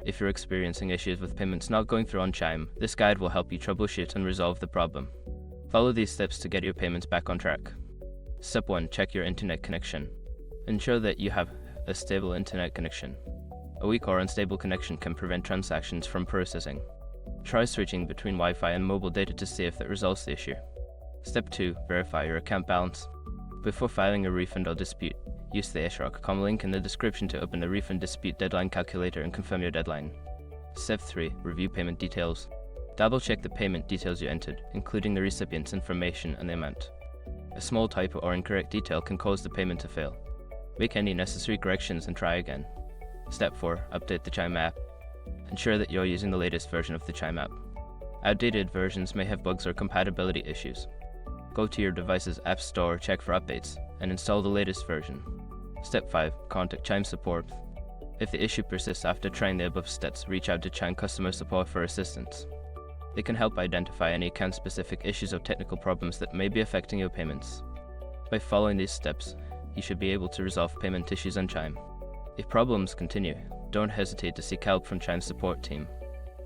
If you're experiencing issues with payments not going through on Chime, this guide will help you troubleshoot and resolve the problem. Follow these steps to get your payments back on track. Step 1. Check your internet connection. Ensure that you have a stable internet connection. A weak or unstable connection can prevent transactions from processing. Try switching between Wi-Fi and mobile data to see if that resolves the issue. Step 2. Verify your account balance. Before filing a refund or dispute, use the issrock.com link in the description to open the refund dispute deadline calculator and confirm your deadline. Step 3. Review payment details. Double-check the payment details you entered, including the recipient's information and the amount. A small typo or incorrect detail can cause the payment to fail. Make any necessary corrections and try again. Step 4. Update the Chime app. Ensure that you're using the latest version of the Chime app. Outdated versions may have bugs or compatibility issues. Go to your device's app store, check for updates, and install the latest version. Step 5. Contact Chime support. If the issue persists after trying the above steps, reach out to Chime customer support for assistance. They can help identify any account-specific issues or technical problems that may be affecting your payments. By following these steps, you should be able to resolve payment issues on Chime. If problems continue, don't hesitate to seek help from Chime's support team.